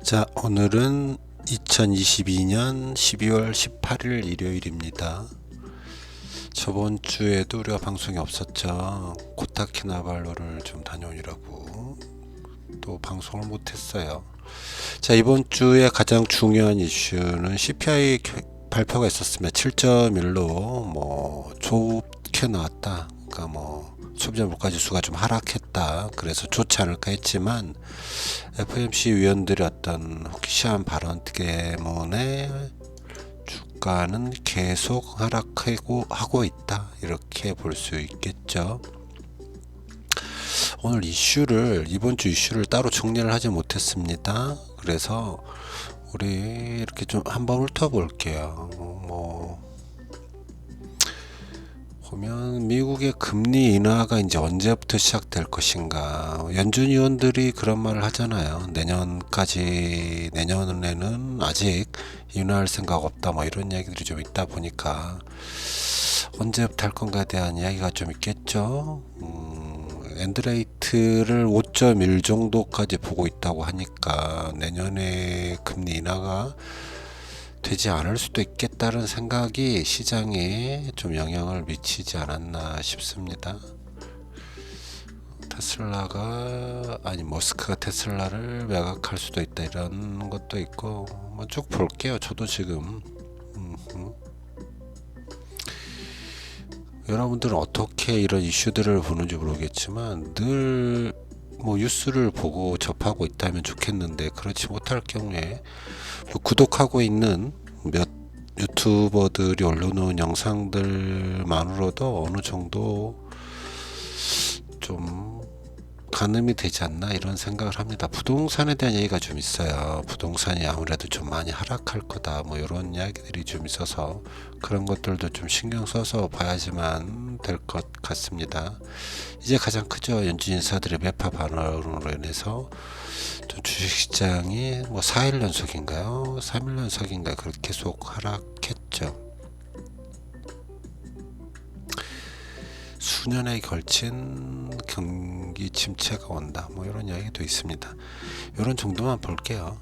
자, 오늘은 2022년 12월 18일 일요일입니다. 저번 주에도 우리가 방송이 없었죠. 코타키나발루를 좀 다녀오느라고 또 방송을 못했어요. 자, 이번 주에 가장 중요한 이슈는 CPI 발표가 있었습니다. 7.1로 뭐 좋게 나왔다. 그러니까 뭐 소비자 물가지수가 좀 하락했다. 그래서 좋지 않을까 했지만 FOMC 위원들의 어떤 혹시한 발언 때문에 주가는 계속 하락하고 있다. 이렇게 볼 수 있겠죠. 오늘 이번 주 이슈를 따로 정리를 하지 못했습니다. 그래서 우리 이렇게 좀 한번 훑어볼게요. 보면 미국의 금리 인하가 이제 언제부터 시작될 것인가. 연준 위원들이 그런 말을 하잖아요. 내년에는 아직 인하할 생각 없다. 뭐 이런 이야기들이 좀 있다 보니까 언제부터 할 건가에 대한 이야기가 좀 있겠죠. 엔드레이트를 5.1 정도까지 보고 있다고 하니까 내년에 금리 인하가 되지 않을 수도 있겠다는 생각이 시장에 좀 영향을 미치지 않았나 싶습니다. 머스크가 테슬라를 매각할 수도 있다 이런 것도 있고 쭉 볼게요. 저도 지금 여러분들은 어떻게 이런 이슈들을 보는지 모르겠지만 늘 뉴스를 보고 접하고 있다면 좋겠는데 그렇지 못할 경우에 구독하고 있는 몇 유튜버들이 올려놓은 영상들만으로도 어느 정도 좀 가늠이 되지 않나 이런 생각을 합니다. 부동산에 대한 얘기가 좀 있어요. 부동산이 아무래도 좀 많이 하락할 거다 뭐 이런 이야기들이 좀 있어서 그런 것들도 좀 신경 써서 봐야지만 될 것 같습니다. 이제 가장 크죠. 연준 인사들의 매파 반응으로 인해서 좀 주식시장이 4일 연속인가요? 3일 연속인가 그렇게 계속 하락했죠. 수년에 걸친 경기 침체가 온다. 이런 이야기도 있습니다. 이런 정도만 볼게요.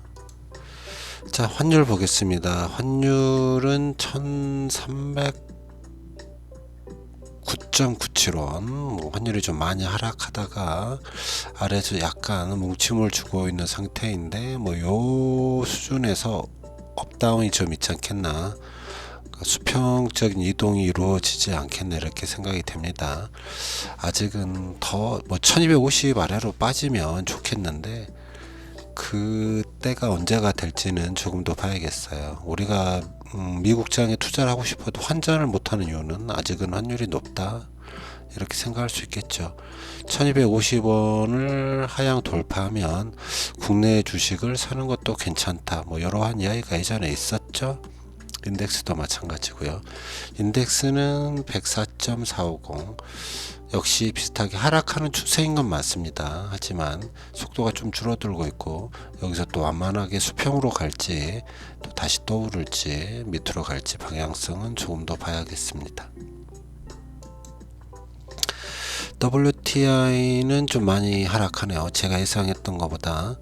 자, 환율 보겠습니다. 환율은 1309.97원. 환율이 좀 많이 하락하다가 아래에서 약간 뭉침을 주고 있는 상태인데 요 수준에서 업다운이 좀 있지 않겠나. 수평적인 이동이 이루어지지 않겠네 이렇게 생각이 됩니다. 아직은 더 1250 아래로 빠지면 좋겠는데 그때가 언제가 될지는 조금 더 봐야겠어요. 우리가 미국장에 투자를 하고 싶어도 환전을 못하는 이유는 아직은 환율이 높다 이렇게 생각할 수 있겠죠. 1250원을 하향 돌파하면 국내 주식을 사는 것도 괜찮다 이러한 이야기가 예전에 있었죠. 인덱스도 마찬가지고요. 인덱스는 104.450 역시 비슷하게 하락하는 추세인 건 맞습니다. 하지만 속도가 좀 줄어들고 있고 여기서 또 완만하게 수평으로 갈지 또 다시 떠오를지 밑으로 갈지 방향성은 조금 더 봐야겠습니다. WTI는 좀 많이 하락하네요. 제가 예상했던 것보다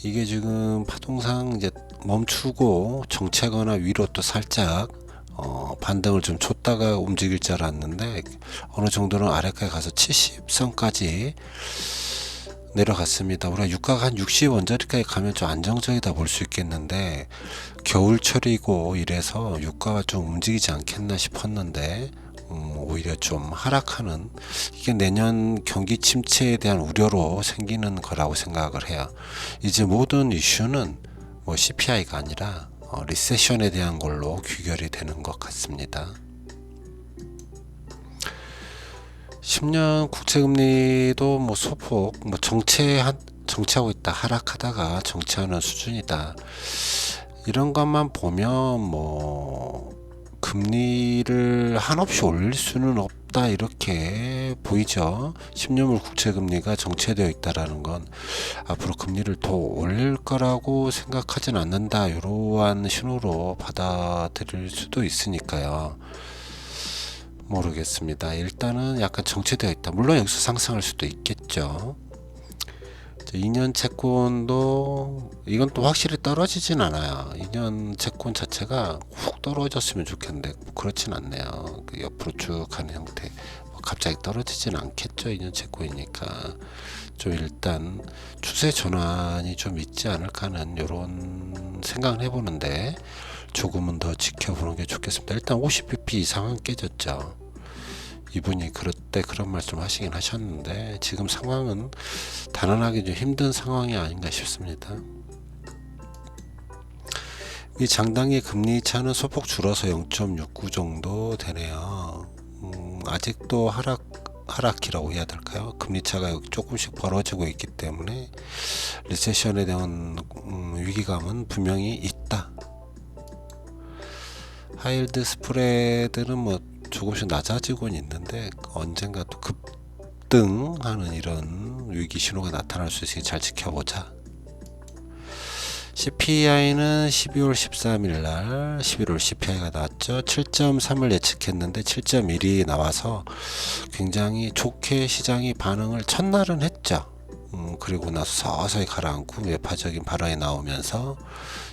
이게 지금 파동상 이제 멈추고 정체거나 위로 또 살짝 반등을 좀 줬다가 움직일 줄 알았는데 어느 정도는 아래까지 가서 70선까지 내려갔습니다. 우리가 유가가 한 60원짜리까지 가면 좀 안정적이다 볼 수 있겠는데 겨울철이고 이래서 유가가 좀 움직이지 않겠나 싶었는데 오히려 좀 하락하는 이게 내년 경기 침체에 대한 우려로 생기는 거라고 생각을 해요. 이제 모든 이슈는 CPI가 아니라 리세션에 대한 걸로 귀결이 되는 것 같습니다. 10년 국채금리도 소폭 정체하고 있다. 하락하다가 정체하는 수준이다. 이런 것만 보면 금리를 한없이 올릴 수는 없다 이렇게 보이죠. 10년물 국채금리가 정체되어 있다라는 건 앞으로 금리를 더 올릴 거라고 생각하진 않는다 이러한 신호로 받아들일 수도 있으니까요. 모르겠습니다. 일단은 약간 정체되어 있다. 물론 여기서 상승할 수도 있겠죠. 2년 채권도 이건 또 확실히 떨어지진 않아요. 2년 채권 자체가 훅 떨어졌으면 좋겠는데 그렇진 않네요. 그 옆으로 쭉 가는 형태. 갑자기 떨어지진 않겠죠. 2년 채권이니까. 좀 일단 추세 전환이 좀 있지 않을까 하는 이런 생각을 해보는데 조금은 더 지켜보는 게 좋겠습니다. 일단 50bp 이상은 깨졌죠. 이분이 그럴 때 그런 말씀 하시긴 하셨는데 지금 상황은 단언하기 좀 힘든 상황이 아닌가 싶습니다. 이 장단기 금리 차는 소폭 줄어서 0.69 정도 되네요. 아직도 하락기라고 해야 될까요? 금리 차가 조금씩 벌어지고 있기 때문에 리세션에 대한 위기감은 분명히 있다. 하이힐드 스프레드는 뭐 조금씩 낮아지고는 있는데 언젠가 또 급등하는 이런 위기 신호가 나타날 수 있으니 잘 지켜보자. CPI는 12월 13일 날 11월 CPI가 나왔죠. 7.3을 예측했는데 7.1이 나와서 굉장히 좋게 시장이 반응을 첫날은 했죠. 그리고 나서 서서히 가라앉고 매파적인 발언이 나오면서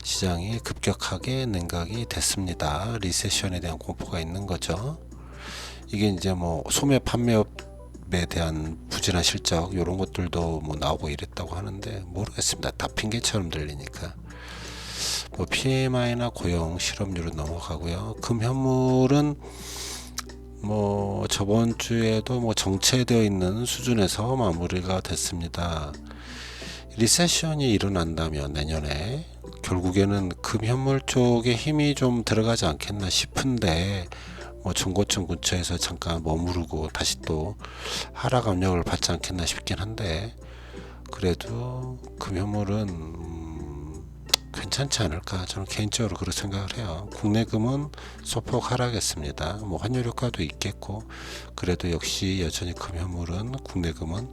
시장이 급격하게 냉각이 됐습니다. 리세션에 대한 공포가 있는 거죠. 이게 이제 뭐 소매 판매업에 대한 부진한 실적 이런 것들도 뭐 나오고 이랬다고 하는데 모르겠습니다. 다 핑계처럼 들리니까. 뭐 PMI나 고용 실업률은 넘어가고요. 금현물은 뭐 저번 주에도 뭐 정체되어 있는 수준에서 마무리가 됐습니다. 리세션이 일어난다면 내년에 결국에는 금현물 쪽에 힘이 좀 들어가지 않겠나 싶은데 뭐 중고점 근처에서 잠깐 머무르고 다시 또 하락 압력을 받지 않겠나 싶긴 한데 그래도 금현물은 괜찮지 않을까 저는 개인적으로 그렇게 생각을 해요. 국내 금은 소폭 하락했습니다. 뭐 환율 효과도 있겠고 그래도 역시 여전히 금현물은 국내 금은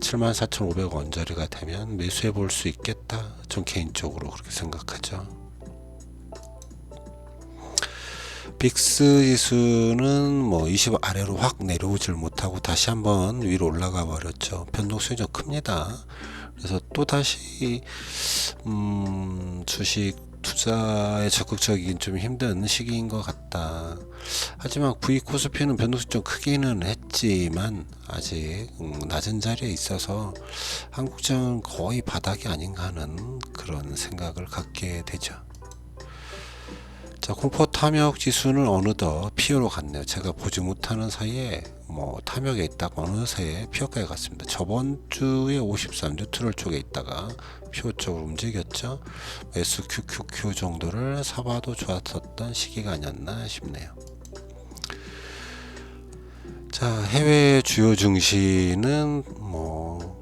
74,500원 언저리가 되면 매수해 볼 수 있겠다. 전 개인적으로 그렇게 생각하죠. 빅스 지수는 뭐 20 아래로 확 내려오질 못하고 다시 한번 위로 올라가 버렸죠. 변동성이 좀 큽니다. 그래서 또 다시 주식 투자에 적극적이긴 좀 힘든 시기인 것 같다. 하지만 V 코스피는 변동성이 좀 크기는 했지만 아직 낮은 자리에 있어서 한국장은 거의 바닥이 아닌가 하는 그런 생각을 갖게 되죠. 자, 공포 탐욕 지수는 어느덧 피어로 갔네요. 제가 보지 못하는 사이에 뭐 탐욕에 있다가 어느새 피어까지 갔습니다. 저번 주에 53 뉴트럴 쪽에 있다가 피어 쪽으로 움직였죠. SQQQ 정도를 사봐도 좋았었던 시기가 아니었나 싶네요. 자, 해외 주요 증시는 뭐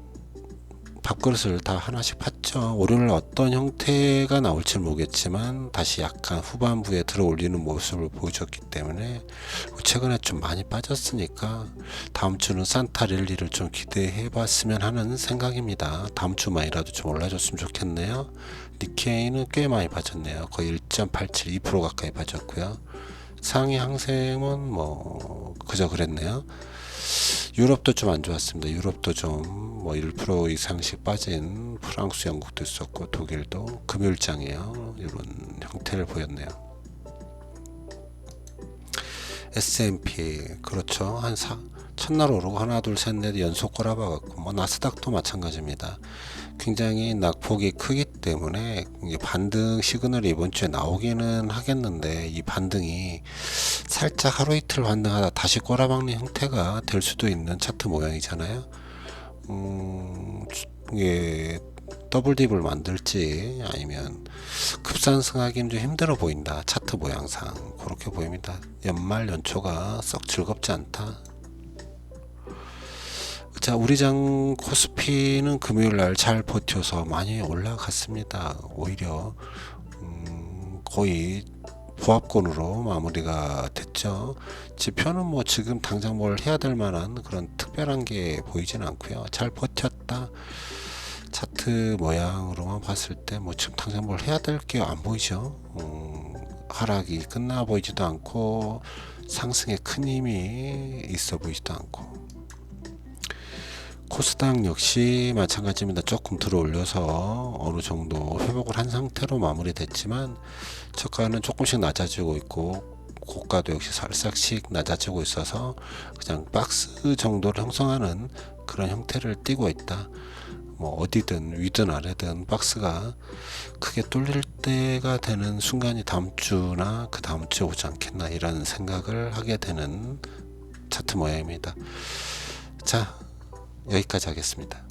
밥그릇을 다 하나씩 팠죠. 오늘 어떤 형태가 나올지 모르겠지만 다시 약간 후반부에 들어 올리는 모습을 보여줬기 때문에 최근에 좀 많이 빠졌으니까 다음 주는 산타 랠리를 좀 기대해 봤으면 하는 생각입니다. 다음 주만이라도 좀 올라줬으면 좋겠네요. 니케이는 꽤 많이 빠졌네요. 거의 1.87, 2% 가까이 빠졌고요. 상위 항생은 뭐 그저 그랬네요. 유럽도 좀 안 좋았습니다. 유럽도 좀 뭐 1% 이상씩 빠진 프랑스, 영국도 있었고 독일도 금요일장이에요. 이런 형태를 보였네요. S&P 그렇죠. 첫날 오르고 하나 둘 셋 넷 연속 꼬라박았고 뭐 나스닥도 마찬가지입니다. 굉장히 낙폭이 크기 때문에 반등 시그널이 이번 주에 나오기는 하겠는데 이 반등이 살짝 하루 이틀 반등하다 다시 꼬라박는 형태가 될 수도 있는 차트 모양이잖아요. 이게 더블 딥을 만들지 아니면 급상승하기는 좀 힘들어 보인다. 차트 모양상 그렇게 보입니다. 연말 연초가 썩 즐겁지 않다. 자, 우리장 코스피는 금요일날 잘 버텨서 많이 올라갔습니다. 오히려 거의 보합권으로 마무리가 됐죠. 지표는 뭐 지금 당장 뭘 해야 될 만한 그런 특별한 게 보이진 않고요. 잘 버텼다. 차트 모양으로만 봤을 때 뭐 지금 당장 뭘 해야 될 게 안 보이죠. 하락이 끝나 보이지도 않고 상승에 큰 힘이 있어 보이지도 않고 코스닥 역시 마찬가지입니다. 조금 들어 올려서 어느 정도 회복을 한 상태로 마무리됐지만 저가는 조금씩 낮아지고 있고 고가도 역시 살짝씩 낮아지고 있어서 그냥 박스 정도를 형성하는 그런 형태를 띠고 있다. 뭐 어디든 위든 아래든 박스가 크게 뚫릴 때가 되는 순간이 다음 주나 그 다음 주에 오지 않겠나 이런 생각을 하게 되는 차트 모양입니다. 자, 여기까지 하겠습니다.